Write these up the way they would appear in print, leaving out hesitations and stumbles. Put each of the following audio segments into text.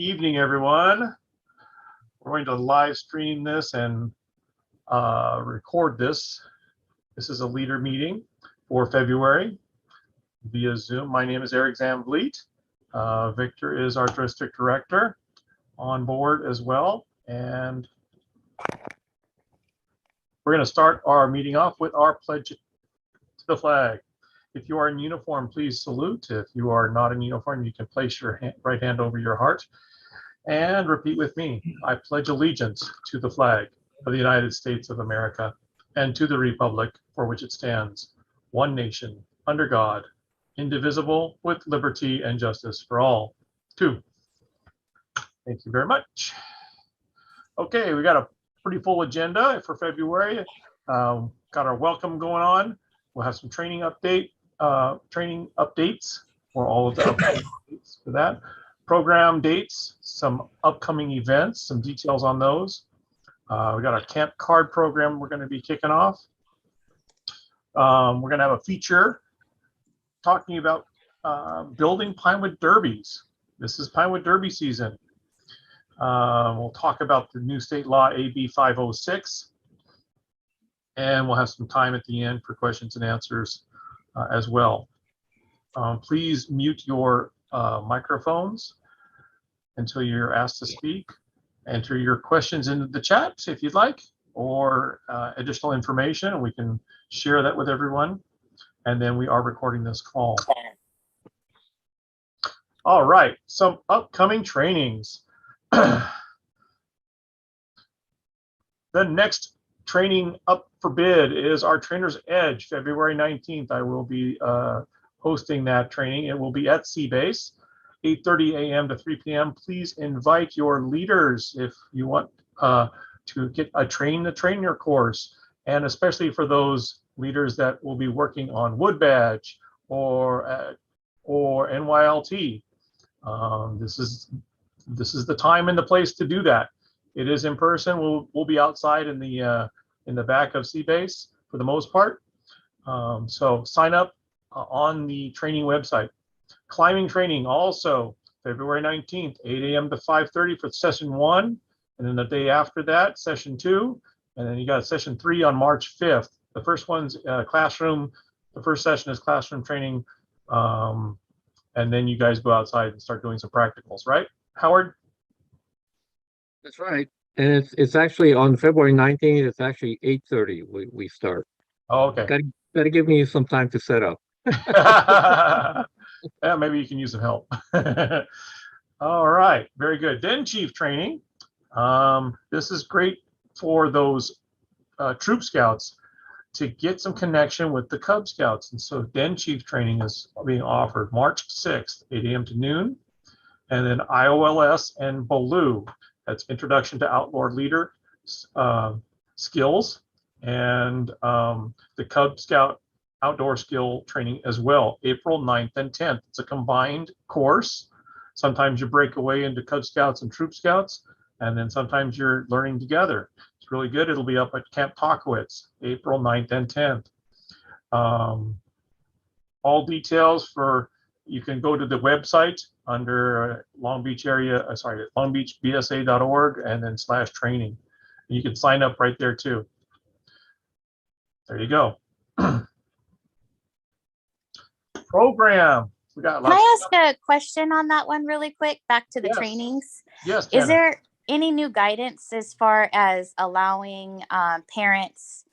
evening, everyone. We're going to live stream this and record this. This is a leader meeting for February via Zoom. My name is Eric Zamvliet. Victor is our district director on board as well. And we're going to start our meeting off with our pledge to the flag. If you are in uniform, please salute. If you are not in uniform, you can place your right hand over your heart and repeat with me. I pledge allegiance to the flag of the United States of America and to the republic for which it stands, one nation, under God, indivisible, with liberty and justice for all. Two. Thank you very much. Okay, we got a pretty full agenda for February. Got our welcome going on. We'll have some training updates for all of the updates for that. Program dates, some upcoming events, some details on those. We got our camp card program we're going to be kicking off. We're going to have a feature talking about building Pinewood Derbies. This is Pinewood Derby season. We'll talk about the new state law AB 506. And we'll have some time at the end for questions and answers as well. Please mute your microphones until you're asked to speak. Enter your questions into the chat if you'd like, or additional information, and we can share that with everyone. And then we are recording this call. All right, some upcoming trainings. The next training up for bid is our Trainer's Edge, February 19th. I will be hosting that training. It will be at Seabase, 8:30 a.m. to 3 p.m. Please invite your leaders if you want to get a train the trainer course, and especially for those leaders that will be working on Wood Badge or NYLT. This is the time and the place to do that. It is in person. We'll be outside in the back of Seabase for the most part. So sign up on the training website. Climbing training also February 19th, 8 a.m. to 5:30 for session 1, and then the day after that, session 2, and then you got session 3 on March 5th. The first one's classroom. The first session is classroom training, and then you guys go outside and start doing some practicals, right, Howard? That's right. And it's actually on February 19th. It's actually 8:30 we start. Oh, okay. Gotta give me some time to set up. Yeah, maybe you can use some help. All right, very good. Den Chief training. This is great for those troop scouts to get some connection with the Cub Scouts. And so Den Chief training is being offered March 6th, 8 a.m. to noon. And then IOLS and BALU. That's Introduction to Outlaw Leader Skills, and the Cub Scout Outdoor Skill Training as well, April 9th and 10th. It's a combined course. Sometimes you break away into Cub Scouts and Troop Scouts, and then sometimes you're learning together. It's really good. It'll be up at Camp Tockwitz, April 9th and 10th. All details you can go to the website under longbeachbsa.org and then /training. You can sign up right there too. There you go. Program. We got. Can I ask a question on that one really quick? Back to the trainings. Yes. Is there any new guidance as far as allowing parents?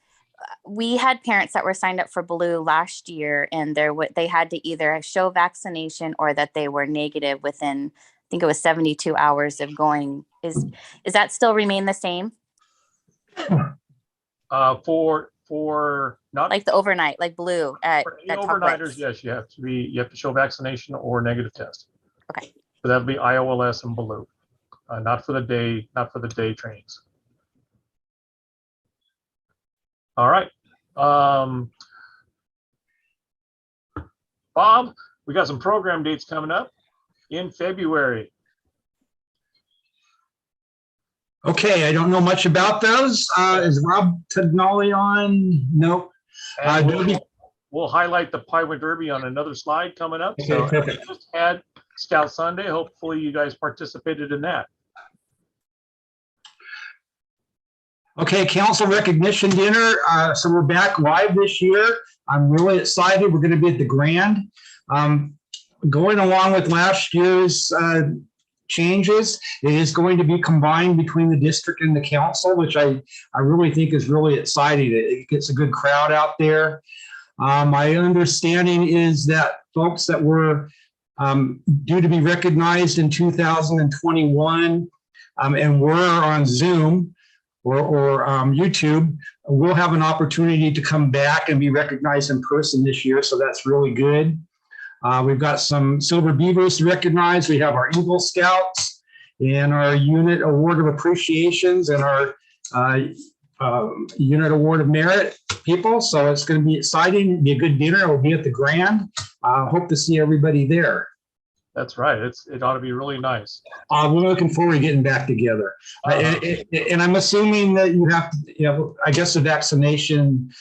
We had parents that were signed up for Blue last year, and they had to either show vaccination or that they were negative within, I think it was 72 hours of going. Is that still remain the same? For not like the overnight, like Blue at overnighters, yes, you have to show vaccination or negative test. Okay. So that would be IOLS and Blue, not for the day trainings. All right. Bob, we got some program dates coming up in February. Okay, I don't know much about those. Is Rob Tagnoli on? Nope. We'll highlight the Pinewood Derby on another slide coming up. Okay, so perfect. just add Scout Sunday. Hopefully you guys participated in that. Okay, council recognition dinner. So we're back live this year. I'm really excited. We're going to be at the Grand. Going along with last year's changes, it is going to be combined between the district and the council, which I really think is really exciting. It gets a good crowd out there. My understanding is that folks that were due to be recognized in 2021 and were on Zoom or YouTube will have an opportunity to come back and be recognized in person this year. So that's really good. We've got some Silver Beavers to recognize. We have our Eagle Scouts and our Unit Award of Appreciations and our Unit Award of Merit people. So it's going to be exciting. It'll be a good dinner. We'll be at the Grand. Hope to see everybody there. That's right. It ought to be really nice. We're looking forward to getting back together. And I'm assuming that you have to, I guess the vaccination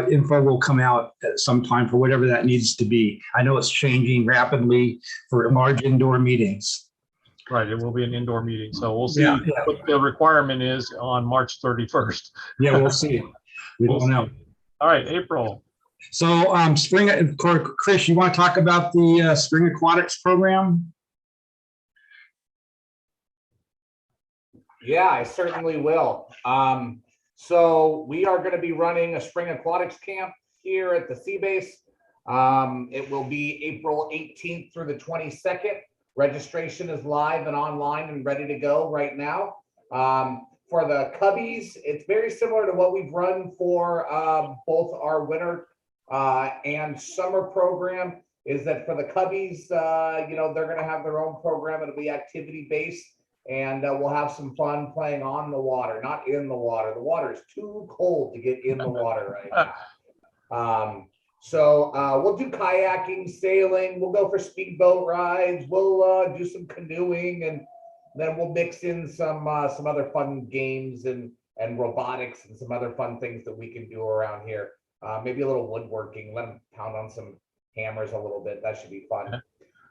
info will come out at some time for whatever that needs to be. I know it's changing rapidly for large indoor meetings. Right. It will be an indoor meeting. So we'll see what the requirement is on March 31st. Yeah, we'll see. We don't know. All right, April. So spring, Chris, you want to talk about the spring aquatics program? Yeah, I certainly will. So we are going to be running a spring aquatics camp here at the Sea Base. It will be April 18th through the 22nd. Registration is live and online and ready to go right now. For the Cubbies, it's very similar to what we've run for both our winter and summer program. Is that for the Cubbies, they're going to have their own program. It'll be activity based, and we'll have some fun playing on the water, not in the water. The water is too cold to get in the water right now. So we'll do kayaking, sailing. We'll go for speedboat rides. We'll do some canoeing, and then we'll mix in some other fun games and robotics and some other fun things that we can do around here. Maybe a little woodworking, let them pound on some hammers a little bit. That should be fun.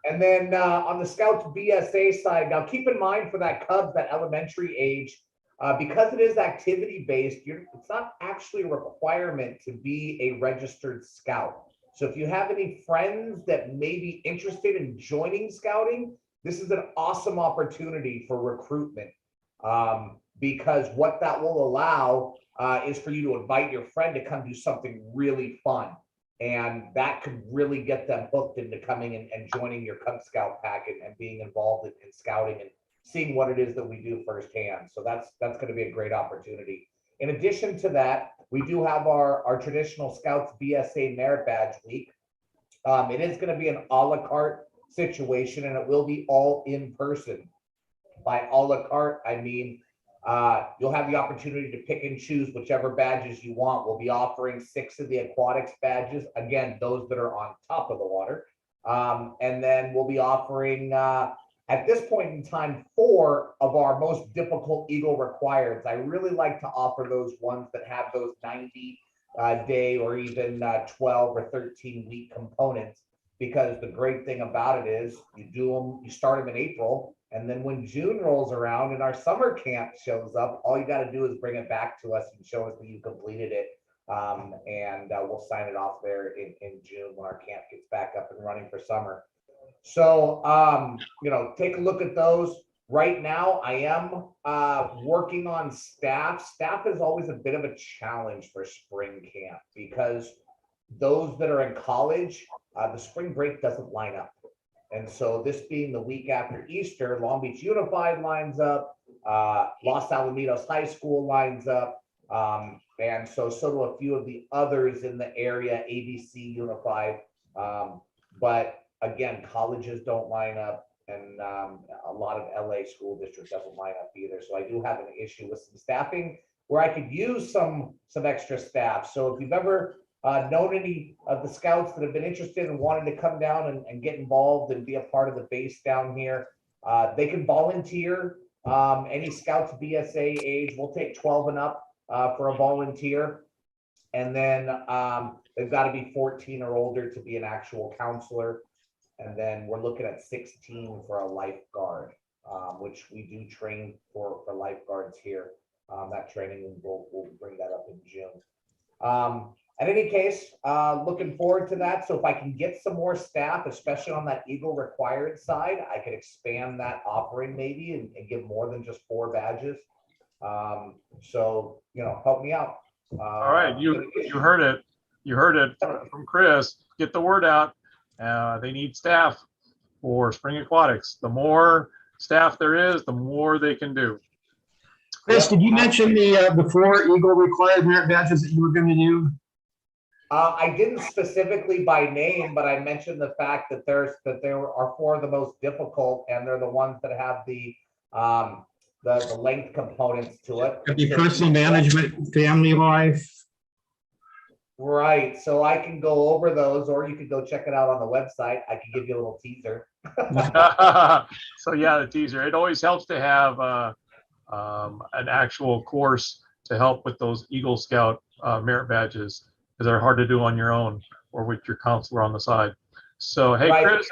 And then on the Scouts BSA side, now keep in mind for that Cubs, that elementary age, because it is activity based, it's not actually a requirement to be a registered Scout. So if you have any friends that may be interested in joining Scouting, this is an awesome opportunity for recruitment, because what that will allow is for you to invite your friend to come do something really fun. And that could really get them hooked into coming and joining your Cub Scout pack and being involved in scouting and seeing what it is that we do firsthand. So that's going to be a great opportunity. In addition to that, we do have our traditional Scouts BSA Merit Badge Week. It is going to be an a la carte situation, and it will be all in person. By a la carte, I mean you'll have the opportunity to pick and choose whichever badges you want. We'll be offering 6 of the aquatics badges, again, those that are on top of the water. And then we'll be offering, at this point in time, 4 of our most difficult Eagle requireds. I really like to offer those ones that have those 90-day or even 12 or 13-week components, because the great thing about it is you start them in April. And then when June rolls around and our summer camp shows up, all you got to do is bring it back to us and show us that you completed it. And we'll sign it off there in June when our camp gets back up and running for summer. So, take a look at those. Right now, I am working on staff. Staff is always a bit of a challenge for spring camp because those that are in college, the spring break doesn't line up. And so this being the week after Easter, Long Beach Unified lines up, Los Alamitos High School lines up, and so do a few of the others in the area, ABC Unified. But again, colleges don't line up, and a lot of LA school districts doesn't line up either. So I do have an issue with some staffing where I could use some extra staff. So if you've ever known any of the Scouts that have been interested and wanted to come down and get involved and be a part of the base down here, they can volunteer. Any Scouts BSA age, we'll take 12 and up for a volunteer. And then they've got to be 14 or older to be an actual counselor. And then we're looking at 16 for a lifeguard, which we do train for lifeguards here. That training, we'll bring that up in June. In any case, looking forward to that. So if I can get some more staff, especially on that Eagle required side, I could expand that offering maybe and give more than just 4 badges. So, you know, help me out. All right, you heard it. You heard it from Chris. Get the word out. They need staff for spring aquatics. The more staff there is, the more they can do. Chris, did you mention the 4 Eagle required merit badges that you were going to do? I didn't specifically by name, but I mentioned the fact that there are 4 of the most difficult, and they're the ones that have the length components to it. Could be personal management, family life. Right. So I can go over those, or you can go check it out on the website. I can give you a little teaser. So yeah, the teaser. It always helps to have an actual course to help with those Eagle Scout merit badges, because they're hard to do on your own or with your counselor on the side. So hey, Right. Chris,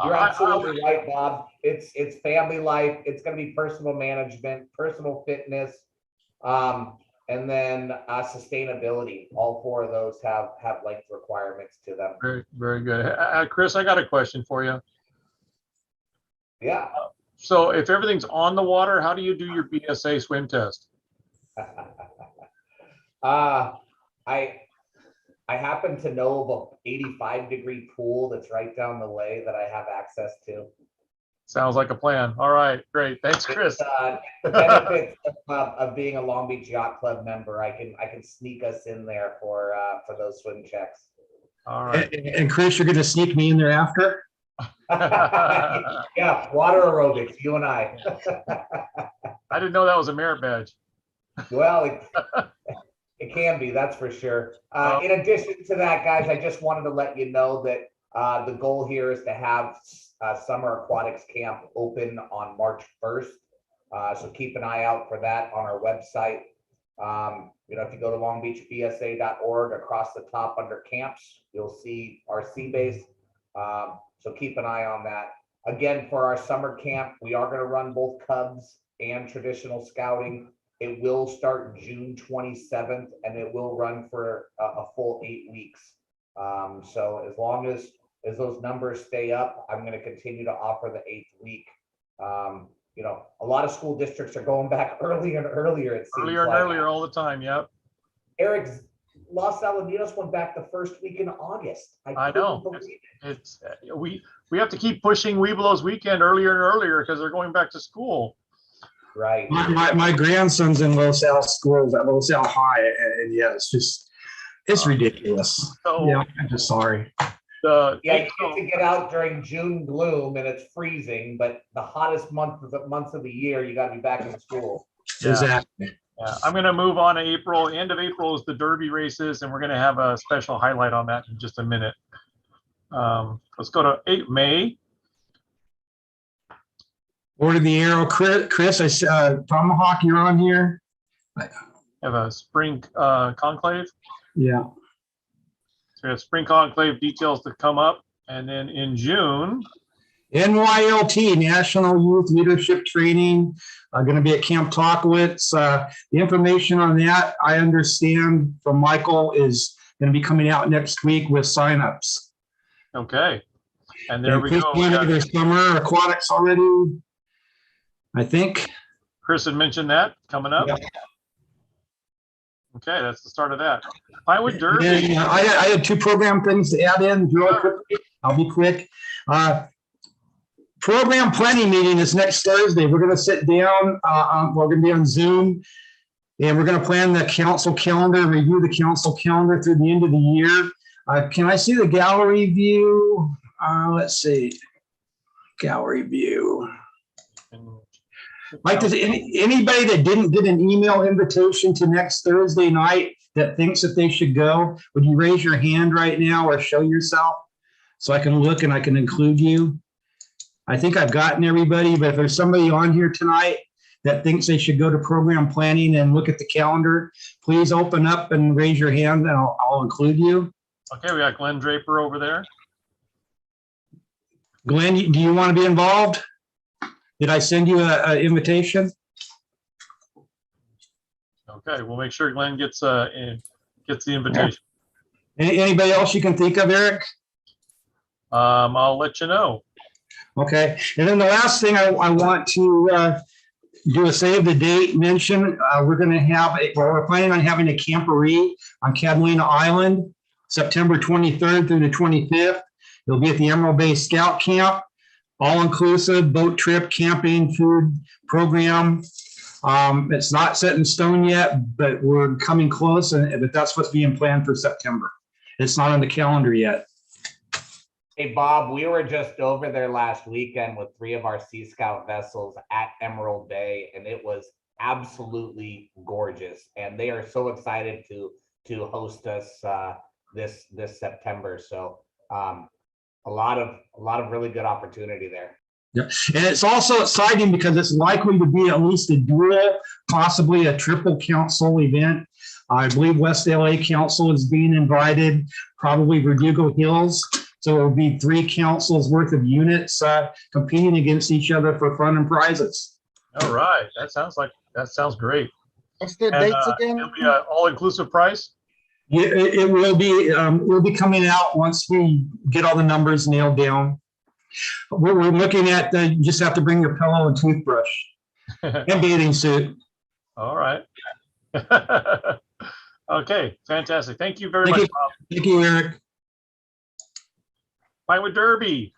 You're absolutely right, Bob. It's family life. It's going to be personal management, personal fitness, and then sustainability. All 4 of those have length requirements to them. very, very good. Chris, I got a question for you. Yeah. So if everything's on the water, how do you do your BSA swim test? I happen to know of a 85-degree pool that's right down the way that I have access to. Sounds like a plan. All right, great. Thanks, Chris. The benefits of being a Long Beach Yacht Club member, I can sneak us in there for those swim checks. All right. And Chris, you're going to sneak me in there after? Yeah, water aerobics, you and I. I didn't know that was a merit badge. Well, it can be, that's for sure. In addition to that, guys, I just wanted to let you know that the goal here is to have summer aquatics camp open on March 1st. So keep an eye out for that on our website. You know, if you go to longbeachbsa.org, across the top under camps, you'll see our sea base. So keep an eye on that. Again, for our summer camp, we are going to run both Cubs and traditional scouting. It will start June 27th, and it will run for a full 8 weeks. So as long as those numbers stay up, I'm going to continue to offer the 8th week. You know, a lot of school districts are going back earlier and earlier. It seems Earlier and like. earlier all the time. Yep. Eric, Los Alamitos went back the first week in August. I know. It's we have to keep pushing Webelos weekend earlier and earlier because they're going back to school. Right. My grandson's in Los Al schools at Los Al High, and yeah, it's ridiculous. So yeah, I'm just sorry. Yeah, you get to get out during June gloom and it's freezing, but the hottest months of the year, you got to be back in school. Yeah. Exactly. Yeah. I'm going to move on to April. End of April is the Derby races, and we're going to have a special highlight on that in just a minute. Let's go to May. Order the arrow, Chris. Tomahawk, you're on here. Have a spring conclave. Yeah. So we have spring conclave details to come up, and then in June, NYLT, National Youth Leadership Training, going to be at Camp Talkowitz. The information on that, I understand from Michael, is going to be coming out next week with signups. okay, and there we go. There's summer aquatics already, I think. Chris had mentioned that coming up. Yeah. Okay, that's the start of that. Pinewood Derby. And, I had 2 program things to add in really quickly. I'll be quick. Program planning meeting is next Thursday. We're going to sit down. We're going to be on Zoom, and we're going to plan the council calendar, review the council calendar through the end of the year. Can I see the gallery view? Let's see. Gallery view. Mike, does anybody that didn't get an email invitation to next Thursday night that thinks that they should go, would you raise your hand right now or show yourself so I can look and I can include you? I think I've gotten everybody, but if there's somebody on here tonight that thinks they should go to program planning and look at the calendar, please open up and raise your hand and I'll include you. Okay, we got Glenn Draper over there. Glenn, do you want to be involved? Did I send you an invitation? Okay, we'll make sure Glenn gets the invitation. Anybody else you can think of, Eric? I'll let you know. Okay, and then the last thing I want to do a save the date mention. We're planning on having a camporee on Catalina Island, September 23rd through the 25th. It'll be at the Emerald Bay Scout Camp, all inclusive boat trip, camping, food program. It's not set in stone yet, but we're coming close, but that's what's being planned for September. It's not on the calendar yet. Hey, Bob, we were just over there last weekend with 3 of our Sea Scout vessels at Emerald Bay, and it was absolutely gorgeous. And they are so excited to host us this September. So a lot of really good opportunity there. Yeah, and it's also exciting because it's likely to be at least a dual, possibly a triple council event. I believe West LA Council is being invited, probably Verdugo Hills. So it'll be 3 councils worth of units competing against each other for fun and prizes. All right, that sounds great. What's the And, dates again? it'll be an all-inclusive price. Yeah, it will be. We'll be coming out once we get all the numbers nailed down. We're looking at you just have to bring your pillow and toothbrush and bathing suit. All right. Okay, fantastic. Thank you very much, Bob. Thank you, Eric. Pinewood Derby.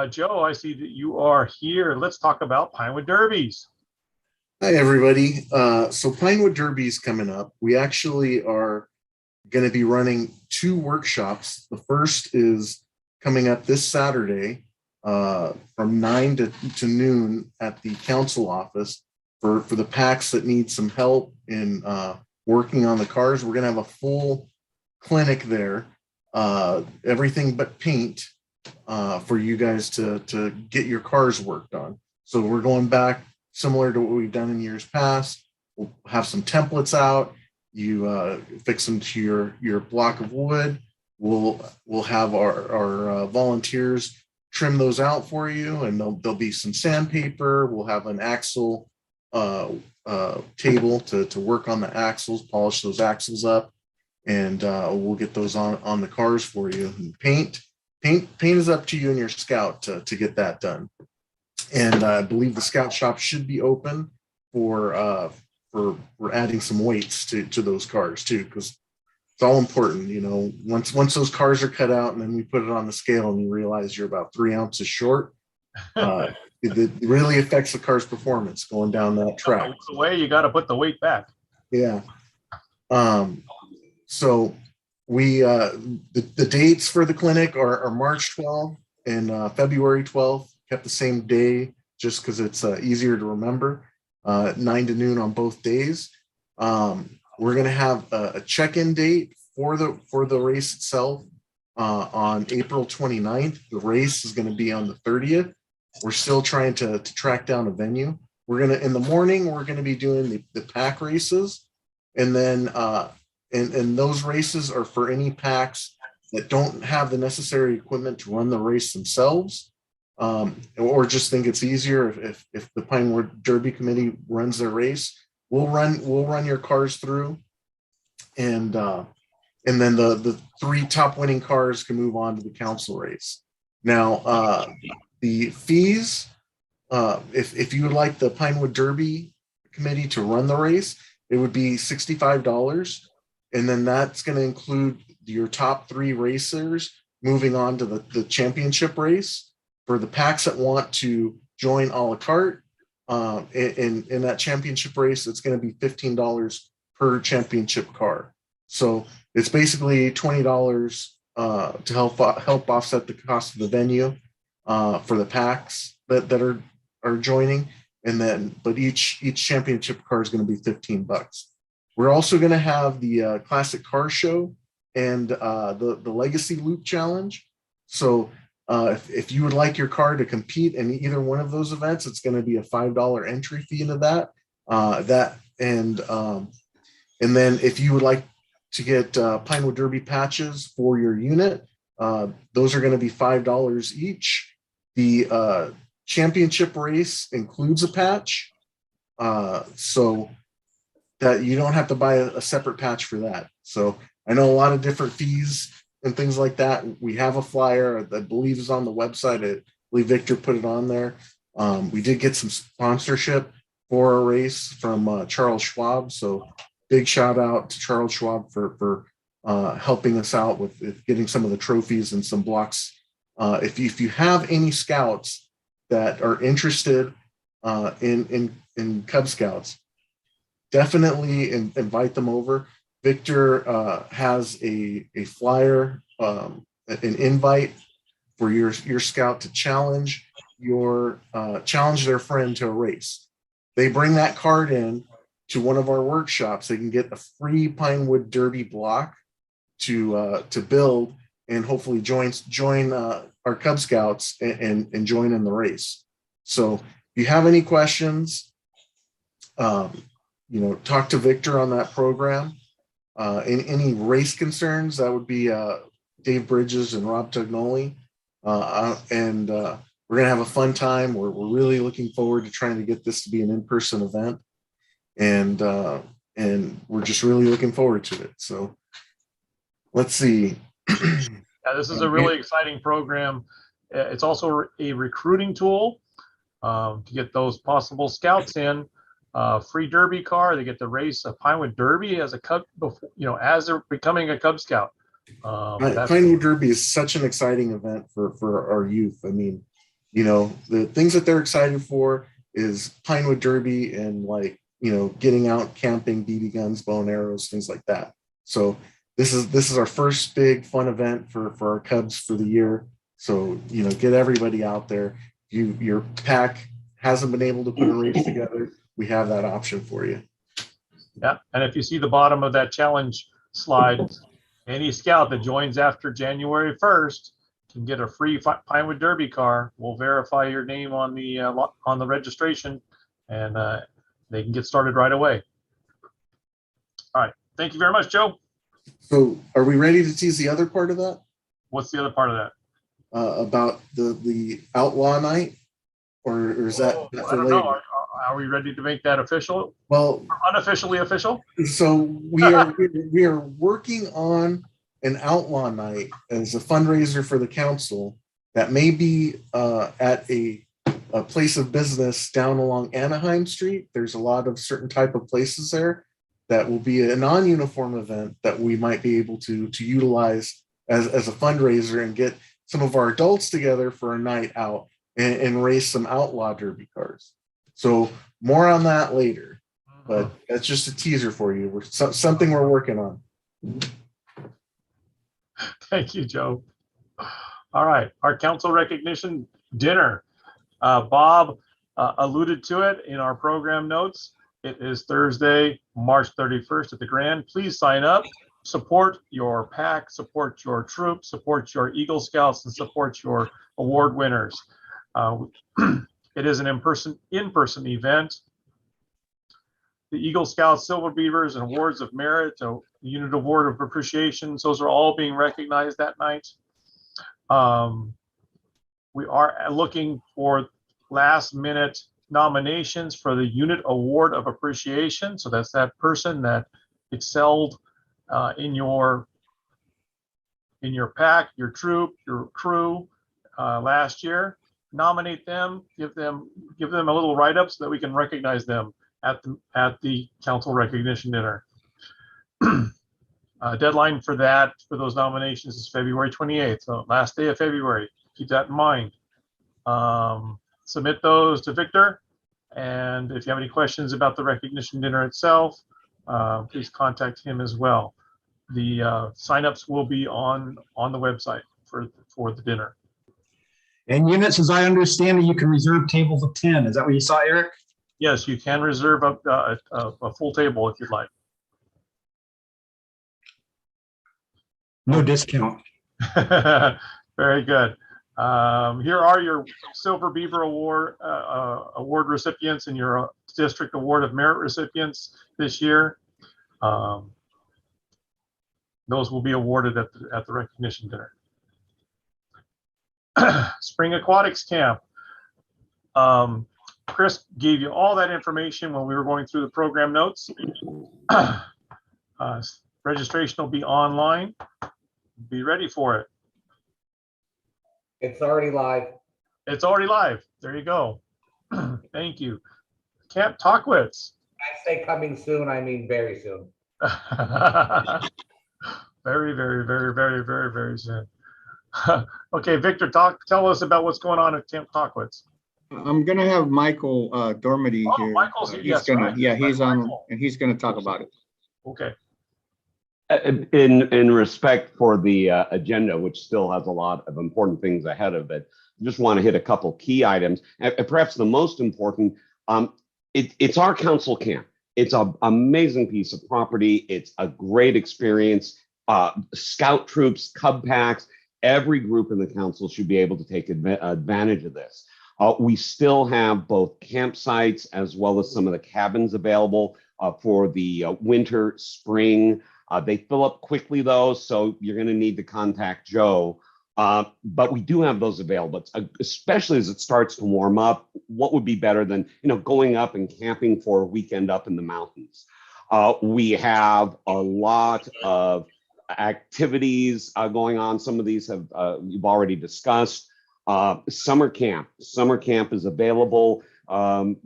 Joe, I see that you are here. Let's talk about Pinewood Derbies. Hi, everybody. So Pinewood Derby is coming up. We actually are going to be running 2 workshops. The first is coming up this Saturday from 9 to noon at the council office for the packs that need some help in working on the cars. We're going to have a full clinic there, everything but paint for you guys to get your cars worked on. So we're going back similar to what we've done in years past. We'll have some templates out. You fix them to your block of wood. We'll have our volunteers trim those out for you, and there'll be some sandpaper. We'll have an axle table to work on the axles, polish those axles up, and we'll get those on the cars for you. And paint is up to you and your scout to get that done. And I believe the scout shop should be open for adding some weights to those cars too, because it's all important. You know, once those cars are cut out and then we put it on the scale and you realize you're about 3 ounces short, it really affects the car's performance going down that track. The way you got to put the weight back. Yeah. So we the dates for the clinic are March 12th and February 12th. Kept the same day just because it's easier to remember. 9 to noon on both days. We're going to have a check-in date for the race itself on April 29th. The race is going to be on the 30th. We're still trying to track down a venue. In the morning, we're going to be doing the pack races. And then and those races are for any packs that don't have the necessary equipment to run the race themselves. Or just think it's easier if the Pinewood Derby Committee runs their race, we'll run your cars through, and then the 3 top winning cars can move on to the council race. Now the fees, if you would like the Pinewood Derby Committee to run the race, it would be $65, and then that's going to include your top 3 racers moving on to the championship race. For the packs that want to join a la carte in that championship race, it's going to be $15 per championship car. So it's basically $20 to help offset the cost of the venue for the packs that are joining, and then but each championship car is going to be $15. We're also going to have the classic car show and the Legacy Loop Challenge. So if you would like your car to compete in either one of those events, it's going to be a $5 entry fee into that. And then if you would like to get Pinewood Derby patches for your unit, those are going to be $5 each. The championship race includes a patch, so that you don't have to buy a separate patch for that. So I know a lot of different fees and things like that. We have a flyer that I believe is on the website. I believe Victor put it on there. We did get some sponsorship for a race from Charles Schwab. So big shout out to Charles Schwab for helping us out with getting some of the trophies and some blocks. If you have any scouts that are interested in Cub Scouts, definitely invite them over. Victor has a flyer, an invite for your scout to challenge their friend to a race. They bring that card in to one of our workshops. They can get a free Pinewood Derby block to build and hopefully join our Cub Scouts and join in the race. So if you have any questions, talk to Victor on that program. Any race concerns, that would be Dave Bridges and Rob Tugnoli. And we're going to have a fun time. We're really looking forward to trying to get this to be an in-person event. And we're just really looking forward to it. So let's see. Yeah, this is a really exciting program. It's also a recruiting tool to get those possible scouts in. Free Derby car. They get to race a Pinewood Derby as a Cub, as they're becoming a Cub Scout. Pinewood Derby is such an exciting event for our youth. I mean, the things that they're excited for is Pinewood Derby and getting out camping, BB guns, bow and arrows, things like that. So this is our first big fun event for our Cubs for the year. So get everybody out there. Your pack hasn't been able to put a race together, we have that option for you. Yeah, and if you see the bottom of that challenge slide, any scout that joins after January 1st can get a free Pinewood Derby car. We'll verify your name on the registration, and they can get started right away. All right, thank you very much, Joe. So, are we ready to tease the other part of that? What's the other part of that? About the outlaw night, or is that for later? Know. Are we ready to make that official? Well, or unofficially official. So we are working on an outlaw night as a fundraiser for the council that may be at a place of business down along Anaheim Street. There's a lot of certain type of places there that will be a non-uniform event that we might be able to utilize as a fundraiser and get some of our adults together for a night out and race some outlaw derby cars. So more on that later, but that's just a teaser for you. Something we're working on. Thank you, Joe. All right, our council recognition dinner. Bob alluded to it in our program notes. It is Thursday, March 31st at the Grand. Please sign up, support your pack, support your troop, support your Eagle Scouts, and support your award winners. It is an in-person event. The Eagle Scouts, Silver Beavers, and Awards of Merit, a Unit Award of Appreciation, those are all being recognized that night. We are looking for last-minute nominations for the Unit Award of Appreciation. So that's that person that excelled in your pack, your troop, your crew last year. Nominate them, give them a little write-up so that we can recognize them at the council recognition dinner. Deadline for those nominations is February 28th, so last day of February. Keep that in mind. Submit those to Victor, and if you have any questions about the recognition dinner itself, please contact him as well. The signups will be on the website for the dinner. And units, as I understand it, you can reserve tables of 10. Is that what you saw, Eric? Yes, you can reserve a full table if you'd like. No discount. Very good. Here are your Silver Beaver Award recipients and your District Award of Merit recipients this year. Those will be awarded at the recognition dinner. Spring Aquatics Camp. Chris gave you all that information when we were going through the program notes. Registration will be online. Be ready for it. It's already live. It's already live. There you go. Thank you. Camp Talkwitz. I say coming soon, I mean very soon. Very, very, very, very, very, very soon. Okay, Victor, tell us about what's going on at Camp Talkwitz. I'm gonna have Michael Dormady Oh, here. Michael's here. He's Yes, gonna, right. yeah, he's on, Michael. and he's gonna talk about it. Okay. In respect for the agenda, which still has a lot of important things ahead of it, I just want to hit a couple key items. And perhaps the most important, it's our council camp. It's an amazing piece of property. It's a great experience. Scout troops, Cub packs, every group in the council should be able to take advantage of this. We still have both campsites as well as some of the cabins available for the winter, spring. They fill up quickly though, so you're going to need to contact Joe. But we do have those available, especially as it starts to warm up. What would be better than going up and camping for a weekend up in the mountains? We have a lot of activities going on. Some of these have you've already discussed. Summer camp is available.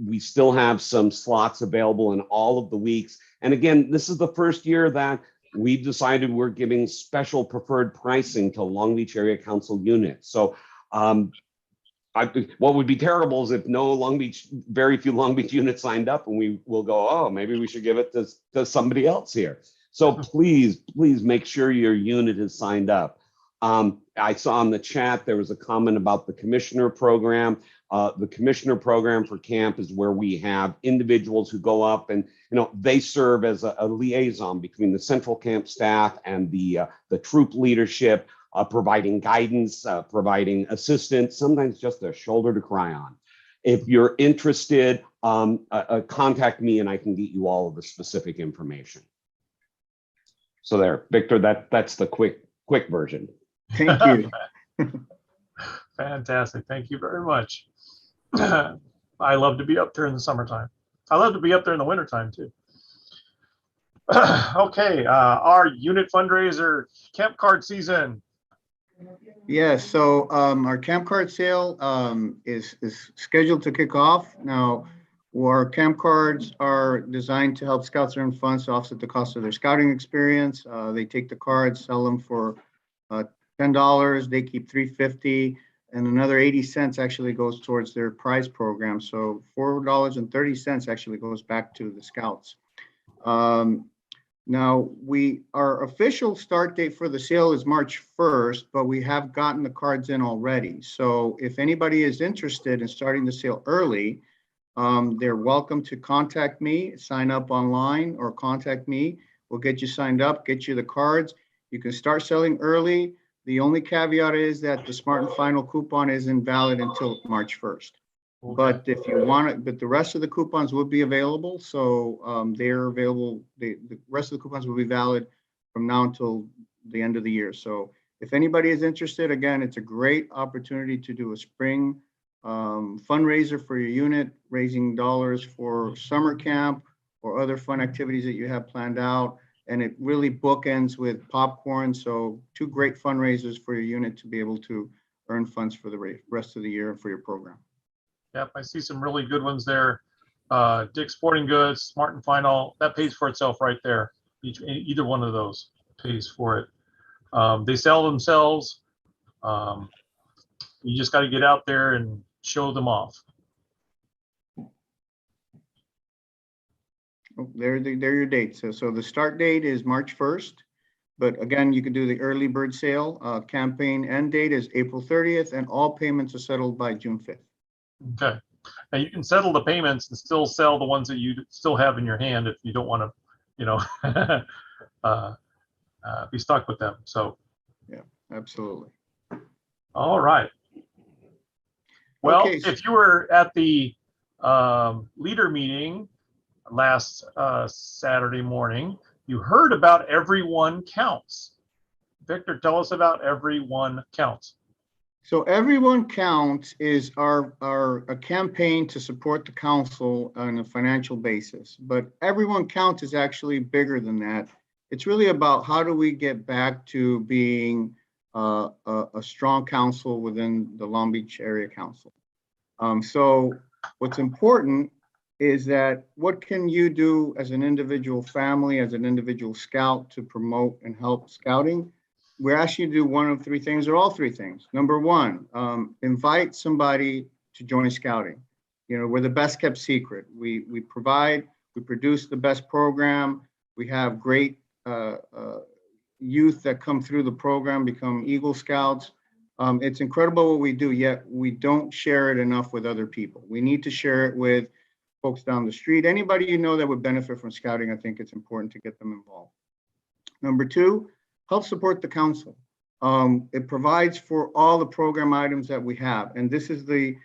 We still have some slots available in all of the weeks. And again, this is the first year that we've decided we're giving special preferred pricing to Long Beach Area Council units. So what would be terrible is if very few Long Beach units signed up, and we will go, oh, maybe we should give it to somebody else here. So please make sure your unit is signed up. I saw in the chat, there was a comment about the commissioner program. The commissioner program for camp is where we have individuals who go up and, they serve as a liaison between the central camp staff and the troop leadership, providing guidance, providing assistance, sometimes just a shoulder to cry on. If you're interested, contact me and I can get you all of the specific information. So there, Victor, that's the quick version. Thank you. Fantastic. Thank you very much. I love to be up there in the summertime. I love to be up there in the wintertime too. Okay, our unit fundraiser camp card season. Yeah, so our camp card sale is scheduled to kick off. Now, our camp cards are designed to help scouts earn funds to offset the cost of their scouting experience. They take the cards, sell them for $10. They keep $3.50, and another 80 cents actually goes towards their prize program. So $4.30 actually goes back to the scouts. Now, our official start date for the sale is March 1st, but we have gotten the cards in already. So if anybody is interested in starting the sale early, they're welcome to contact me, sign up online, or contact me. We'll get you signed up, get you the cards. You can start selling early. The only caveat is that the Smart and Final coupon isn't valid until March 1st. Okay. But if you want it, but the rest of the coupons will be available. So they're available. The rest of the coupons will be valid from now until the end of the year. So if anybody is interested, again, it's a great opportunity to do a spring fundraiser for your unit, raising dollars for summer camp or other fun activities that you have planned out. And it really bookends with popcorn. So 2 great fundraisers for your unit to be able to earn funds for the rest of the year for your program. Yep, I see some really good ones there. Dick's Sporting Goods, Smart and Final, that pays for itself right there. Either one of those pays for it. They sell themselves. You just got to get out there and show them off. Oh, there your dates. So the start date is March 1st, but again, you can do the early bird sale. Campaign end date is April 30th, and all payments are settled by June 5th. Okay. Now you can settle the payments and still sell the ones that you still have in your hand if you don't want to, be stuck with them. So. Yeah, absolutely. All right. Well, okay, so if you were at the leader meeting last Saturday morning, you heard about Everyone Counts. Victor, tell us about Everyone Counts. So Everyone Counts is a campaign to support the council on a financial basis, but Everyone Counts is actually bigger than that. It's really about how do we get back to being a strong council within the Long Beach Area Council. So what's important is that what can you do as an individual family, as an individual scout to promote and help scouting? We're asking you to do one of three things or all three things. Number one, invite somebody to join scouting. You know, we're the best kept secret. We produce the best program. We have great youth that come through the program, become Eagle Scouts. It's incredible what we do, yet we don't share it enough with other people. We need to share it with folks down the street. Anybody you know that would benefit from scouting, I think it's important to get them involved. Number two, help support the council. It provides for all the program items that we have. And this is the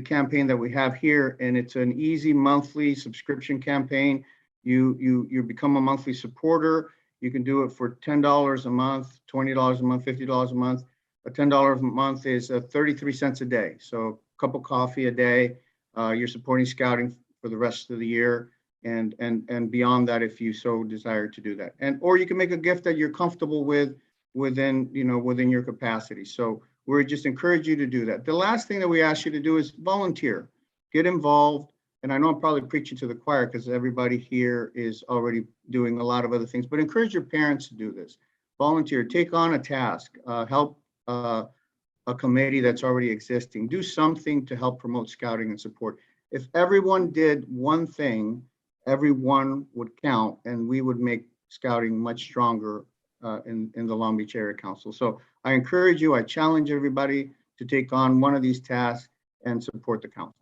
campaign that we have here. And it's an easy monthly subscription campaign. You become a monthly supporter. You can do it for $10 a month, $20 a month, $50 a month. $10 a month is 33 cents a day. So a cup of coffee a day. You're supporting scouting for the rest of the year. And beyond that, if you so desire to do that. Or you can make a gift that you're comfortable with within your capacity. So we just encourage you to do that. The last thing that we ask you to do is volunteer, get involved. And I know I'm probably preaching to the choir because everybody here is already doing a lot of other things, but encourage your parents to do this. Volunteer, take on a task, help a committee that's already existing, do something to help promote scouting and support. If everyone did one thing, everyone would count, and we would make scouting much stronger in the Long Beach Area Council. So I encourage you, I challenge everybody to take on one of these tasks and support the council.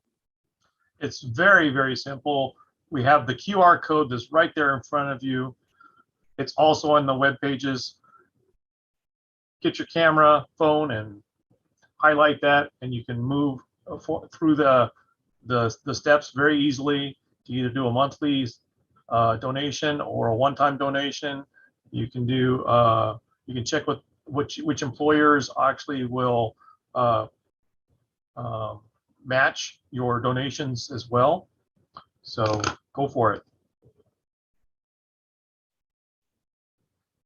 It's very, very simple. We have the QR code that's right there in front of you. It's also on the web pages. Get your camera, phone, and highlight that, and you can move through the steps very easily to either do a monthly donation or a one-time donation. You can do you can check with which employers actually will match your donations as well. So go for it.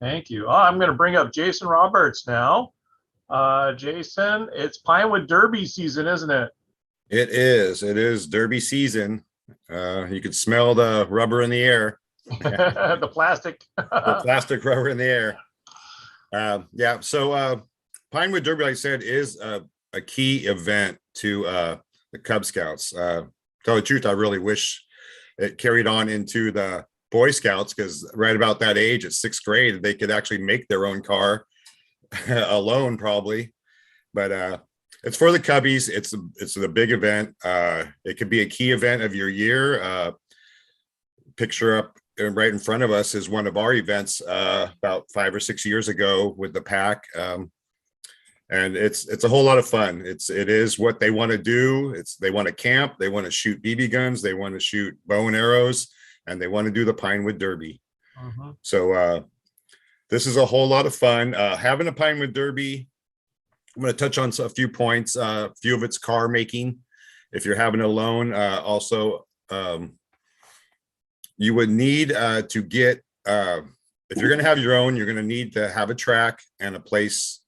Thank you. I'm going to bring up Jason Roberts now. Jason, it's Pinewood Derby season, isn't it? It is. It is Derby season. You could smell the rubber in the air. The plastic. The plastic rubber in the air. Yeah. So Pinewood Derby, like I said, is a key event to the Cub Scouts. Tell the truth, I really wish it carried on into the Boy Scouts, because right about that age, at 6th grade, they could actually make their own car alone, probably. But it's for the Cubbies. It's a big event. It could be a key event of your year. Picture up right in front of us is one of our events about 5 or 6 years ago with the pack. And it's a whole lot of fun. It is what they want to do. They want to camp, they want to shoot BB guns, they want to shoot bow and arrows, and they want to do the Pinewood Derby. So this is a whole lot of fun. Having a Pinewood Derby, I'm going to touch on a few points. A few of it's car making. If you're having a loan, also you would need to get, if you're going to have your own, you're going to need to have a track and a place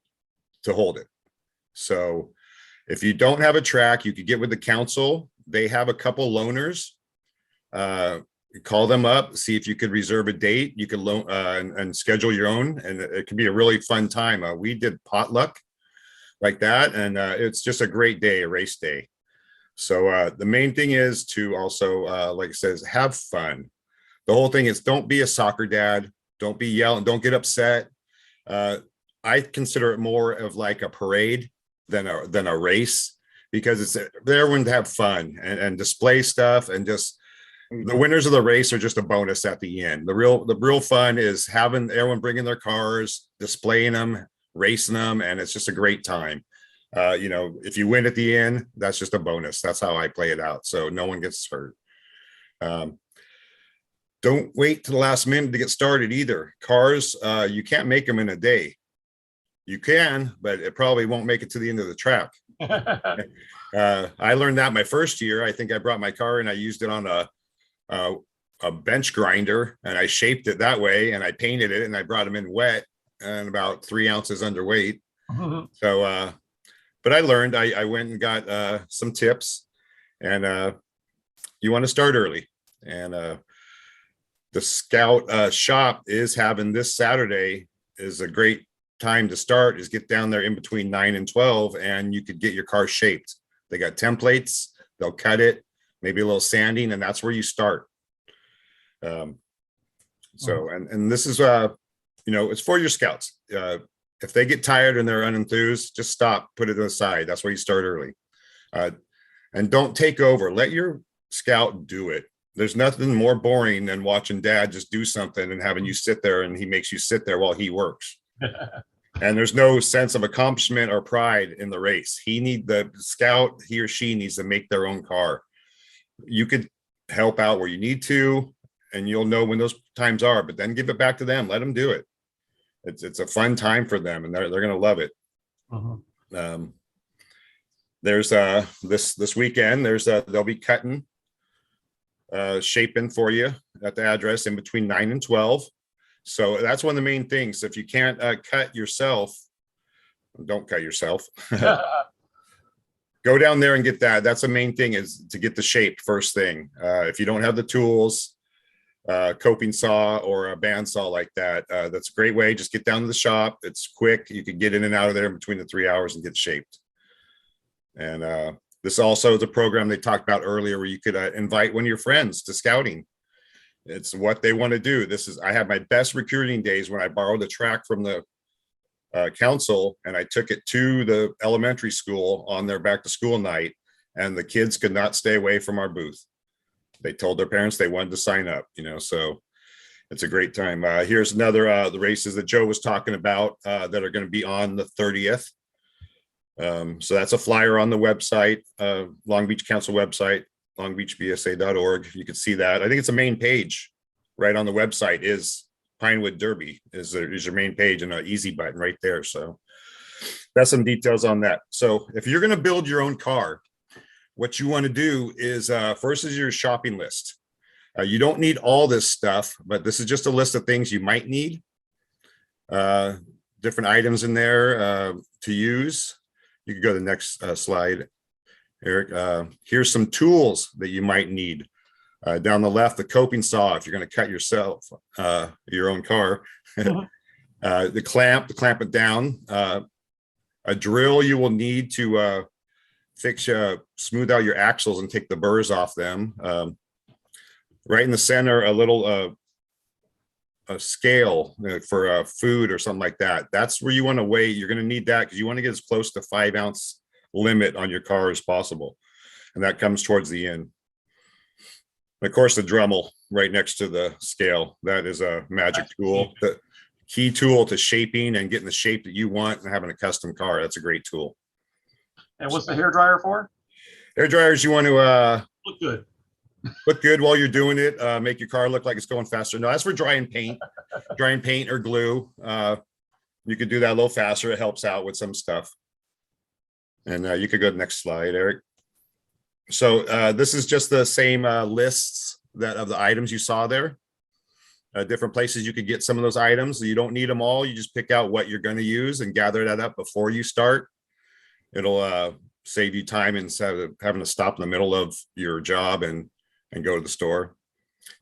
to hold it. So if you don't have a track, you could get with the council. They have a couple loaners. Call them up, see if you could reserve a date. You could loan and schedule your own, and it could be a really fun time. We did potluck like that, and it's just a great day, a race day. So the main thing is to also, like it says, have fun. The whole thing is, don't be a soccer dad. Don't be yelling. Don't get upset. I consider it more of like a parade than a race, because it's there everyone to have fun and display stuff, and just the winners of the race are just a bonus at the end. The real fun is having everyone bringing their cars, displaying them, racing them, and it's just a great time. If you win at the end, that's just a bonus. That's how I play it out, so no one gets hurt. Don't wait to the last minute to get started either. Cars, you can't make them in a day. You can, but it probably won't make it to the end of the track. I learned that my first year. I think I brought my car and I used it on a bench grinder, and I shaped it that way, and I painted it, and I brought them in wet and about 3 ounces underweight. So, but I learned. I went and got some tips, and you want to start early. And the Scout shop is having this Saturday is a great time to start. Is get down there in between 9 and 12, and you could get your car shaped. They got templates. They'll cut it, maybe a little sanding, and that's where you start. So, and this is, you know, it's for your scouts. If they get tired and they're unenthused, just stop, put it aside. That's where you start early. And don't take over. Let your scout do it. There's nothing more boring than watching dad just do something and having you sit there, and he makes you sit there while he works. And there's no sense of accomplishment or pride in the race. The scout, he or she needs to make their own car. You could help out where you need to, and you'll know when those times are, but then give it back to them. Let them do it. It's a fun time for them, and they're going to love it. There's this weekend, they'll be cutting, shaping for you at the address in between 9 and 12. So that's one of the main things. If you can't cut yourself, don't cut yourself. Go down there and get that. That's the main thing, is to get the shape first thing. If you don't have the tools, coping saw or a bandsaw like that, that's a great way. Just get down to the shop. It's quick. You can get in and out of there in between the 3 hours and get shaped. And this also is a program they talked about earlier where you could invite one of your friends to scouting. It's what they want to do. I had my best recruiting days when I borrowed the track from the council, and I took it to the elementary school on their back to school night, and the kids could not stay away from our booth. They told their parents they wanted to sign up, you know, so it's a great time. Here's another, the races that Joe was talking about that are going to be on the 30th. So that's a flyer on the website, Long Beach Council website, longbeachbsa.org. You can see that. I think it's a main page right on the website is Pinewood Derby is your main page, and an easy button right there. So that's some details on that. So if you're going to build your own car, what you want to do is first is your shopping list. You don't need all this stuff, but this is just a list of things you might need. Different items in there to use. You can go to the next slide, Eric. Here's some tools that you might need. Down the left, the coping saw, if you're going to cut yourself, your own car. The clamp to clamp it down. A drill you will need to smooth out your axles and take the burrs off them. Right in the center, a little a scale for food or something like that. That's where you want to weigh. You're going to need that because you want to get as close to 5 ounce limit on your car as possible, and that comes towards the end. Of course, the Dremel right next to the scale. That is a magic tool. The key tool to shaping and getting the shape that you want and having a custom car. That's a great tool. And what's the hair dryer for? Hair dryers, you want to Look good. look good while you're doing it. Make your car look like it's going faster. No, that's for drying paint or glue. You could do that a little faster. It helps out with some stuff. And you could go to the next slide, Eric. So this is just the same lists of the items you saw there. Different places you could get some of those items. You don't need them all. You just pick out what you're going to use and gather that up before you start. It'll save you time instead of having to stop in the middle of your job and go to the store.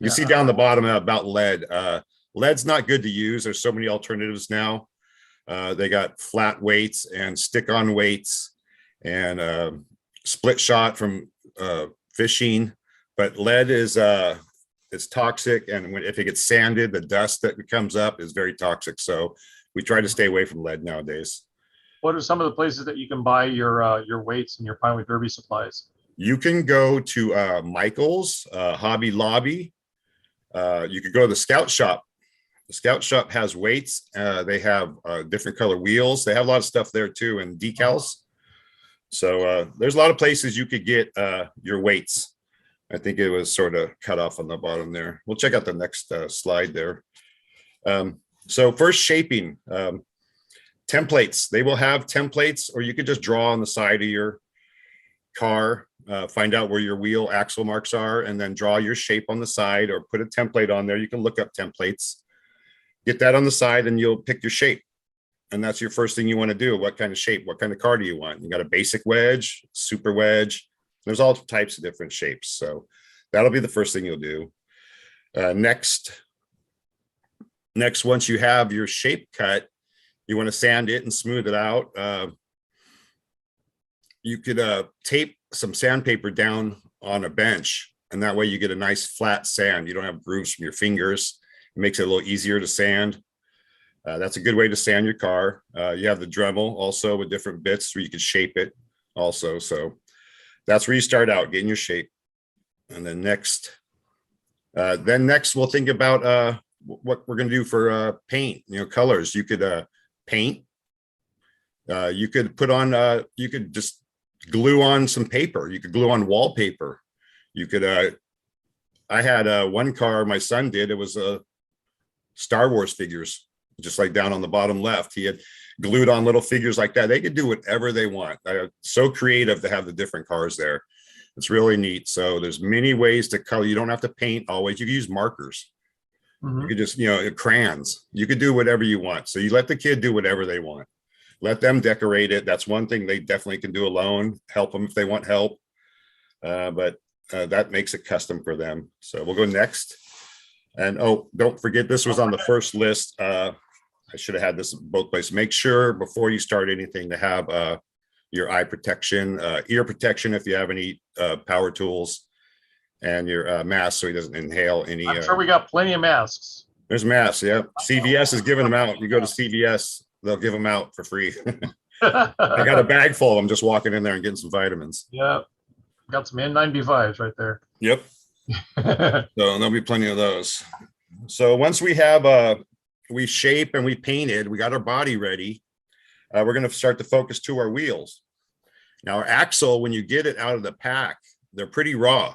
You see down the bottom about lead. Lead's not good to use. There's so many alternatives now. They got flat weights and stick-on weights and split shot from fishing, but lead is it's toxic, and if it gets sanded, the dust that comes up is very toxic. So we try to stay away from lead nowadays. What are some of the places that you can buy your weights and your Pinewood Derby supplies? You can go to Michael's, Hobby Lobby. You could go to the Scout Shop. The Scout Shop has weights. They have different color wheels. They have a lot of stuff there too, and decals. So there's a lot of places you could get your weights. I think it was sort of cut off on the bottom there. We'll check out the next slide there. So first, shaping. templates. They will have templates, or you could just draw on the side of your car, find out where your wheel axle marks are, and then draw your shape on the side or put a template on there. You can look up templates, get that on the side, and you'll pick your shape. And that's your first thing you want to do. What kind of shape, what kind of car do you want? You got a basic wedge, super wedge. There's all types of different shapes. So that'll be the first thing you'll do. Next, once you have your shape cut, you want to sand it and smooth it out. You could tape some sandpaper down on a bench, and that way you get a nice flat sand. You don't have grooves from your fingers. It makes it a little easier to sand. That's a good way to sand your car. You have the Dremel also with different bits where you can shape it also. So that's where you start out, getting your shape. And then next we'll think about what we're going to do for paint, colors. You could paint. You could put on, you could just glue on some paper. You could glue on wallpaper. You could, I had one car my son did. It was Star Wars figures, just like down on the bottom left. He had glued on little figures like that. They could do whatever they want. So creative to have the different cars there. It's really neat. So there's many ways to color. You don't have to paint always. You can use markers. You could just, crayons. You could do whatever you want. So you let the kid do whatever they want. Let them decorate it. That's one thing they definitely can do alone. Help them if they want help. But that makes it custom for them. So we'll go next. And don't forget, this was on the first list. I should have had this both places. Make sure before you start anything to have your eye protection, ear protection if you have any power tools, and your mask so he doesn't inhale any. I'm sure we got plenty of masks. There's masks. Yeah. CVS is giving them out. You go to CVS, they'll give them out for free. I got a bag full of them just walking in there and getting some vitamins. Yeah. Got some N95s right there. Yep. So there'll be plenty of those. So once we have, we shape and we painted, we got our body ready. We're going to start to focus to our wheels. Now our axle, when you get it out of the pack, they're pretty raw.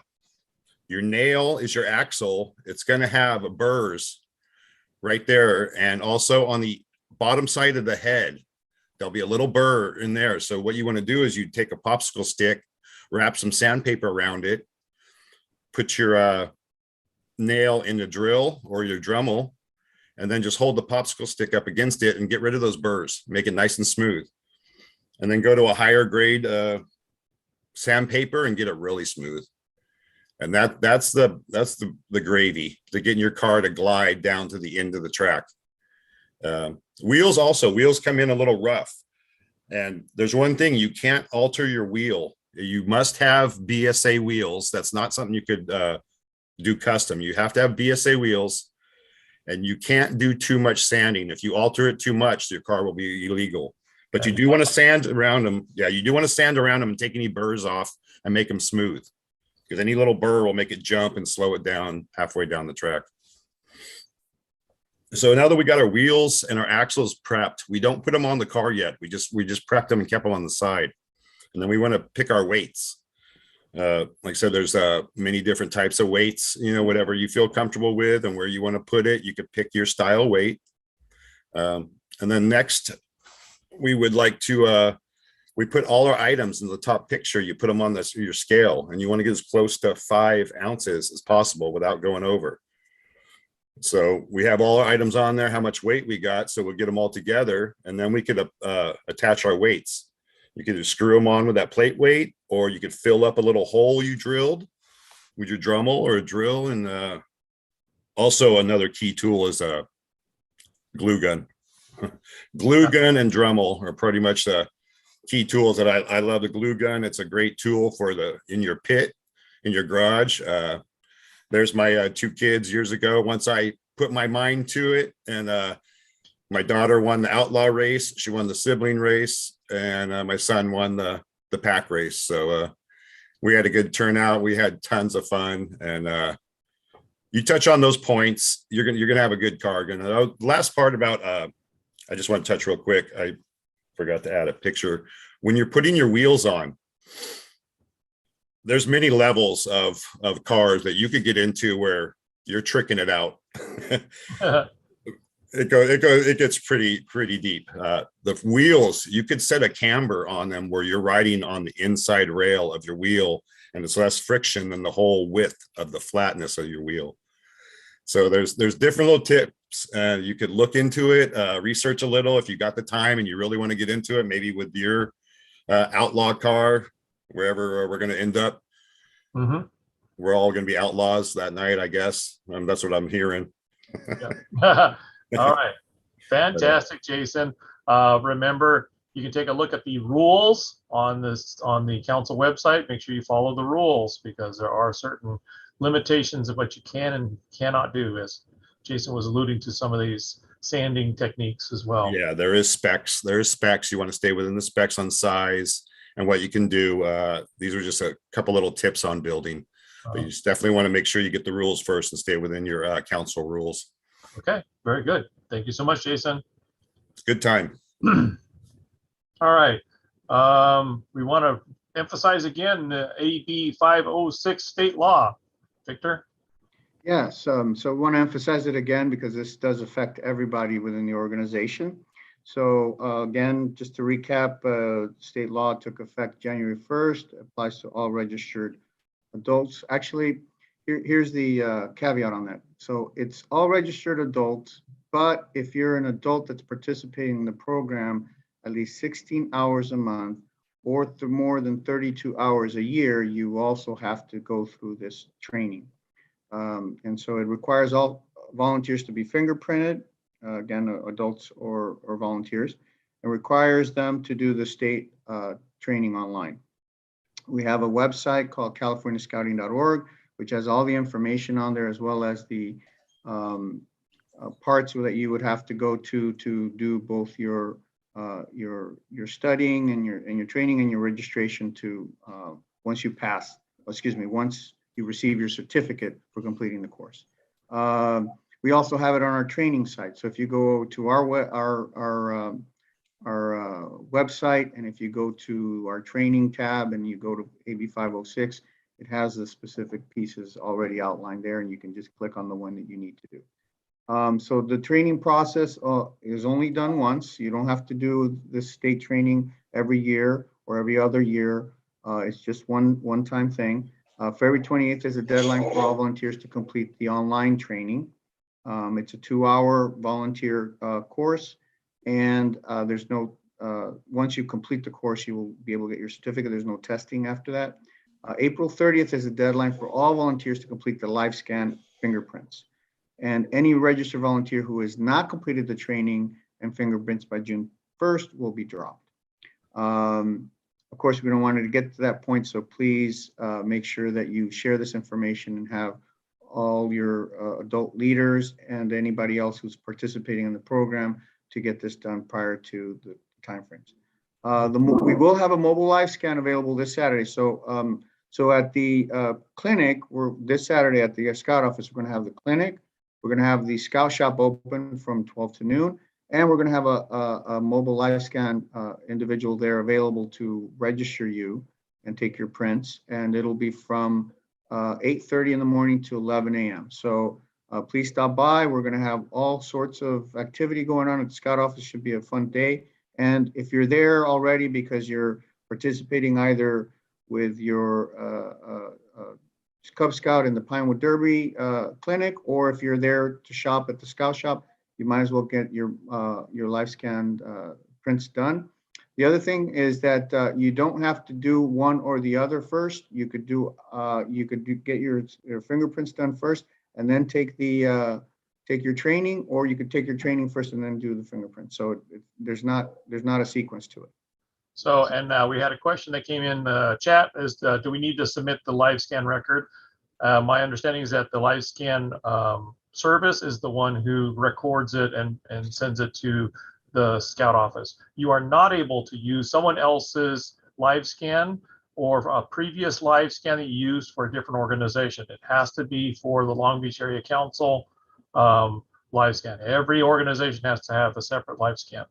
Your nail is your axle. It's going to have burrs right there. And also on the bottom side of the head, there'll be a little burr in there. So what you want to do is you take a popsicle stick, wrap some sandpaper around it, put your nail in the drill or your Dremel, and then just hold the popsicle stick up against it and get rid of those burrs, make it nice and smooth. And then go to a higher grade sandpaper and get it really smooth. And that's the gravy to getting your car to glide down to the end of the track. Wheels come in a little rough. And there's one thing, you can't alter your wheel. You must have BSA wheels. That's not something you could do custom. You have to have BSA wheels, and you can't do too much sanding. If you alter it too much, your car will be illegal. But you do want to sand around them. Yeah, you do want to sand around them and take any burrs off and make them smooth, because any little burr will make it jump and slow it down halfway down the track. So now that we got our wheels and our axles prepped, we don't put them on the car yet. We just prepped them and kept them on the side. And then we want to pick our weights. Like I said, there's many different types of weights, whatever you feel comfortable with and where you want to put it. You could pick your style weight. And then next, we would like to, we put all our items in the top picture. You put them on your scale, and you want to get as close to 5 ounces as possible without going over. So we have all our items on there, how much weight we got. So we'll get them all together, and then we could attach our weights. You could just screw them on with that plate weight, or you could fill up a little hole you drilled with your Dremel or a drill. And also another key tool is a glue gun. Glue gun and Dremel are pretty much the key tools that I love. The glue gun, it's a great tool for in your pit, in your garage. There's my 2 kids years ago. Once I put my mind to it, and my daughter won the outlaw race. She won the sibling race, and my son won the pack race. So we had a good turnout. We had tons of fun. And you touch on those points, you're gonna have a good car. The last part about I just want to touch real quick. I forgot to add a picture. When you're putting your wheels on, there's many levels of cars that you could get into where you're tricking it out. it gets pretty deep. The wheels, you could set a camber on them where you're riding on the inside rail of your wheel, and it's less friction than the whole width of the flatness of your wheel. So there's different little tips. You could look into it, research a little if you got the time and you really want to get into it, maybe with your outlaw car, wherever we're going to end up. Mhm. We're all going to be outlaws that night, I guess. That's what I'm hearing. Yeah. All right. Fantastic, Jason. Remember, you can take a look at the rules on the council website. Make sure you follow the rules, because there are certain limitations of what you can and cannot do, as Jason was alluding to some of these sanding techniques as well. Yeah, there is specs. There's specs. You want to stay within the specs on size and what you can do. These are just a couple little tips on building, but you just definitely want to make sure you get the rules first and stay within your council rules. Okay, very good. Thank you so much, Jason. It's a good time. All right. We want to emphasize again the AB 506 state law. Victor? Yes, so I want to emphasize it again because this does affect everybody within the organization. So again, just to recap, state law took effect January 1st, applies to all registered adults. Actually, here's the caveat on that. So it's all registered adults, but if you're an adult that's participating in the program at least 16 hours a month or more than 32 hours a year, you also have to go through this training. And so it requires all volunteers to be fingerprinted, again, adults or volunteers. It requires them to do the state training online. We have a website called californiascouting.org, which has all the information on there, as well as the parts that you would have to go to do both your studying and your training and your registration to once you pass, once you receive your certificate for completing the course. We also have it on our training site. So if you go to our website, and if you go to our training tab and you go to AB 506, it has the specific pieces already outlined there, and you can just click on the one that you need to do. So the training process is only done once. You don't have to do this state training every year or every other year. It's just one-time thing. February 28th is a deadline for all volunteers to complete the online training. It's a 2-hour volunteer course, and there's no, once you complete the course, you will be able to get your certificate. There's no testing after that. April 30th is a deadline for all volunteers to complete the live scan fingerprints. And any registered volunteer who has not completed the training and fingerprints by June 1st will be dropped. Of course, we don't want to get to that point, so please make sure that you share this information and have all your adult leaders and anybody else who's participating in the program to get this done prior to the timeframes. We will have a mobile live scan available this Saturday. So at the clinic, this Saturday at the Scout office, we're going to have the clinic. We're going to have the Scout shop open from 12 to noon. And we're going to have a mobile live scan individual there available to register you and take your prints. And it'll be from 8:30 in the morning to 11 a.m. So please stop by. We're going to have all sorts of activity going on at the Scout office. Should be a fun day. And if you're there already because you're participating either with your Cub Scout in the Pinewood Derby clinic, or if you're there to shop at the Scout shop, you might as well get your live scanned prints done. The other thing is that you don't have to do one or the other first. You could get your fingerprints done first and then take your training, or you could take your training first and then do the fingerprints. So there's not a sequence to it. So, and we had a question that came in the chat is, do we need to submit the live scan record? My understanding is that the live scan service is the one who records it and sends it to the Scout office. You are not able to use someone else's live scan or a previous live scan that you used for a different organization. It has to be for the Long Beach Area Council live scan. Every organization has to have a separate live scan.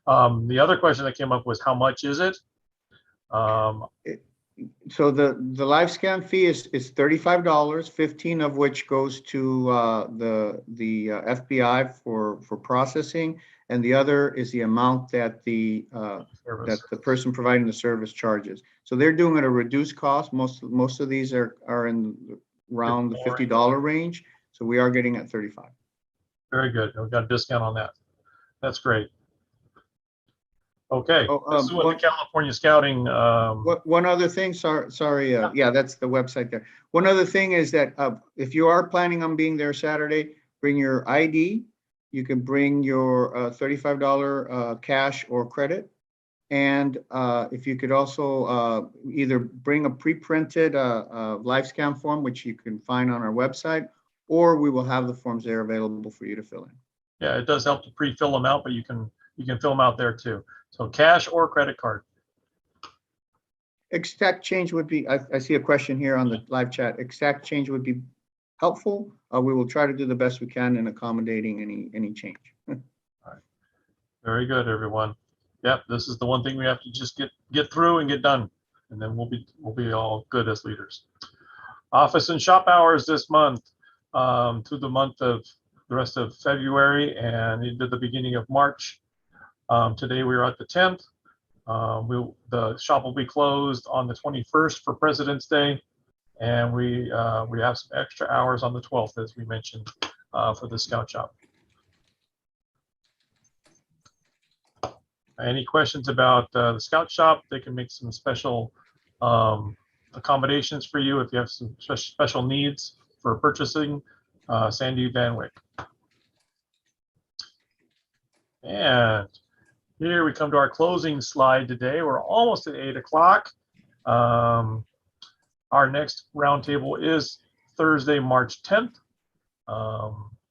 The other question that came up was, how much is it? So the live scan fee is $35, 15 of which goes to the FBI for processing, and the other is the amount that the person providing the service charges. So they're doing at a reduced cost. Most of these are in around the $50 range. So we are getting at 35. Very good. We got a discount on that. That's great. Okay, this is what the California Scouting. One other thing, sorry, yeah, that's the website there. One other thing is that if you are planning on being there Saturday, bring your ID. You can bring your $35 cash or credit. And if you could also either bring a pre-printed live scan form, which you can find on our website, or we will have the forms there available for you to fill in. Yeah, it does help to pre-fill them out, but you can fill them out there too. So cash or credit card. Exact change would be, I see a question here on the live chat. Exact change would be helpful. We will try to do the best we can in accommodating any change. All right. Very good, everyone. Yep, this is the one thing we have to just get through and get done, and then we'll be all good as leaders. Office and shop hours this month through the rest of February and into the beginning of March. Today we are at the 10th. The shop will be closed on the 21st for President's Day, and we have some extra hours on the 12th, as we mentioned, for the Scout Shop. Any questions about the Scout Shop? They can make some special accommodations for you if you have some special needs for purchasing. Sandy Van Wyck. And here we come to our closing slide today. We're almost at 8 o'clock. Our next roundtable is Thursday, March 10th.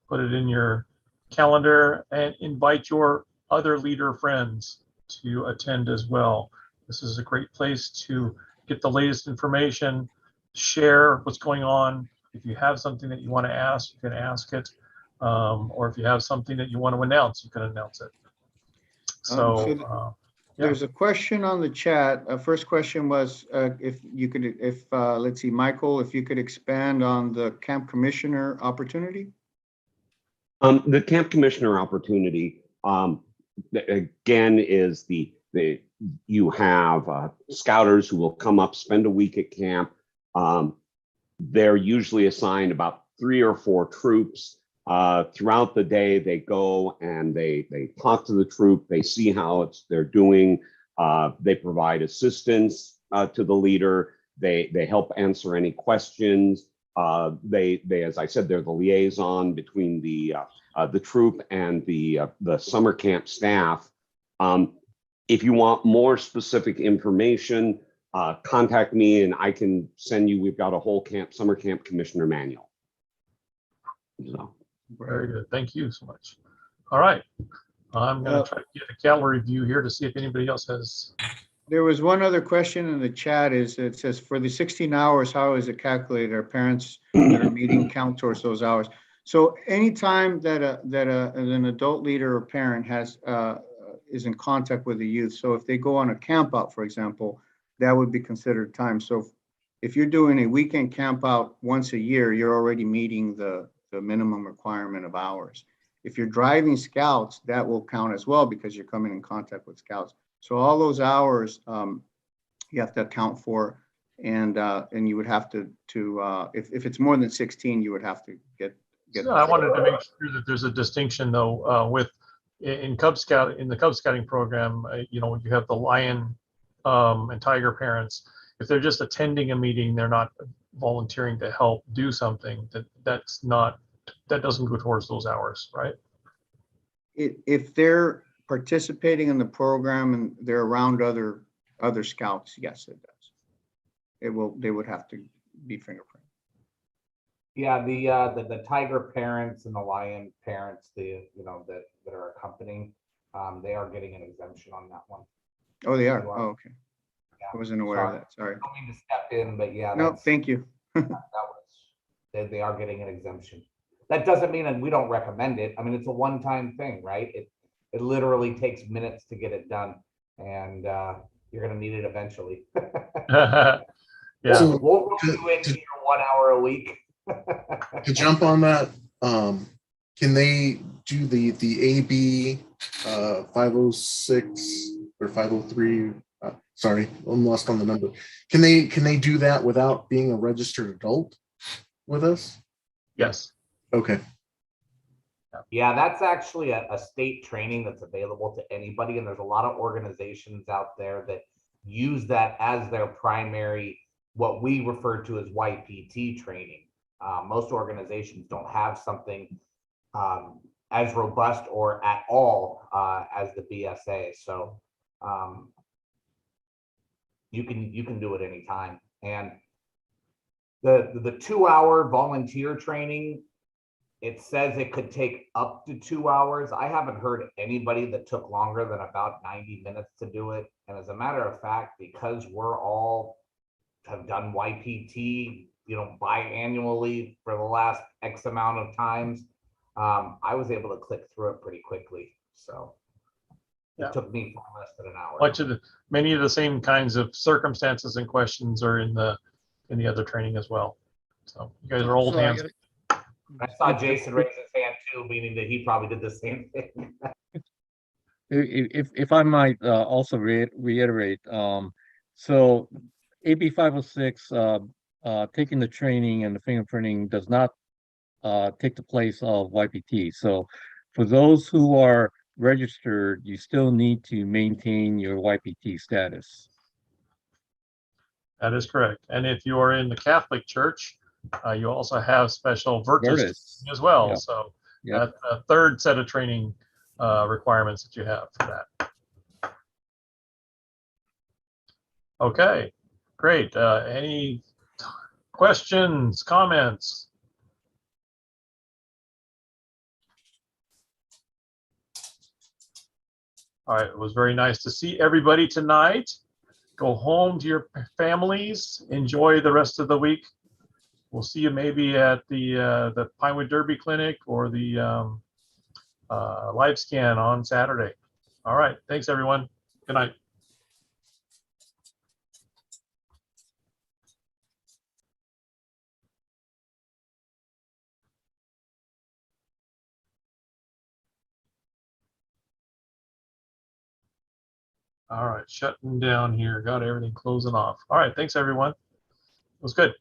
Put it in your calendar and invite your other leader friends to attend as well. This is a great place to get the latest information, share what's going on. If you have something that you want to ask, you can ask it. Or if you have something that you want to announce, you can announce it. So there's a question on the chat. First question was let's see, Michael, if you could expand on the camp commissioner opportunity. The camp commissioner opportunity, again, is you have scouters who will come up, spend a week at camp. They're usually assigned about 3 or 4 troops. Throughout the day, they go and they talk to the troop. They see how they're doing. They provide assistance to the leader. They help answer any questions. They, as I said, they're the liaison between the troop and the summer camp staff. If you want more specific information, contact me and I can send you. We've got a whole summer camp commissioner manual. So. Very good. Thank you so much. All right. I'm going to try to get a calorie view here to see if anybody else has. There was one other question in the chat. It says for the 16 hours, how is it calculated? Are parents that are meeting count towards those hours? So anytime that an adult leader or parent is in contact with the youth. So if they go on a camp out, for example, that would be considered time. So if you're doing a weekend camp out once a year, you're already meeting the minimum requirement of hours. If you're driving scouts, that will count as well because you're coming in contact with scouts. So all those hours you have to account for, and you would have to if it's more than 16, you would have to get. I wanted to make sure that there's a distinction though in the Cub Scouting program. You have the lion and tiger parents. If they're just attending a meeting, they're not volunteering to help do something. That doesn't go towards those hours, right? If they're participating in the program and they're around other scouts, yes, it does. They would have to be fingerprinted. Yeah, the tiger parents and the lion parents, that are accompanying, they are getting an exemption on that one. Oh, they are. Oh, okay. Yeah. I wasn't aware of that. Sorry. I don't mean to step in, but yeah. No, thank you. They are getting an exemption. That doesn't mean that we don't recommend it. I mean, it's a one-time thing, right? It literally takes minutes to get it done, and you're gonna need it eventually. Yeah. So We'll roll you in here 1 hour a week. to jump on that, can they do the AB 506 or 503? Sorry, I'm lost on the number. Can they do that without being a registered adult with us? Yes. Okay. Yeah, that's actually a state training that's available to anybody, and there's a lot of organizations out there that use that as their primary, what we refer to as YPT training. Most organizations don't have something as robust or at all as the BSA. So you can do it anytime. And the 2-hour volunteer training, it says it could take up to 2 hours. I haven't heard anybody that took longer than about 90 minutes to do it. And as a matter of fact, because we're all have done YPT, biannually for the last X amount of times, I was able to click through it pretty quickly. So Yeah. it took me less than an hour. Many of the same kinds of circumstances and questions are in the other training as well. So you guys are old hands. I saw Jason raise his hand too, meaning that he probably did the same thing. If I might also reiterate, so AB 506, taking the training and the fingerprinting does not take the place of YPT. So for those who are registered, you still need to maintain your YPT status. That is correct. And if you are in the Catholic Church, you also have special Virtus as well. Yeah. So Yeah. that's a third set of training requirements that you have for that. Okay, great. Any questions, comments? All right, it was very nice to see everybody tonight. Go home to your families. Enjoy the rest of the week. We'll see you maybe at the Pinewood Derby Clinic or the live scan on Saturday. All right, thanks everyone. Good night. All right, shutting down here. Got everything closing off. All right, thanks everyone. It was good.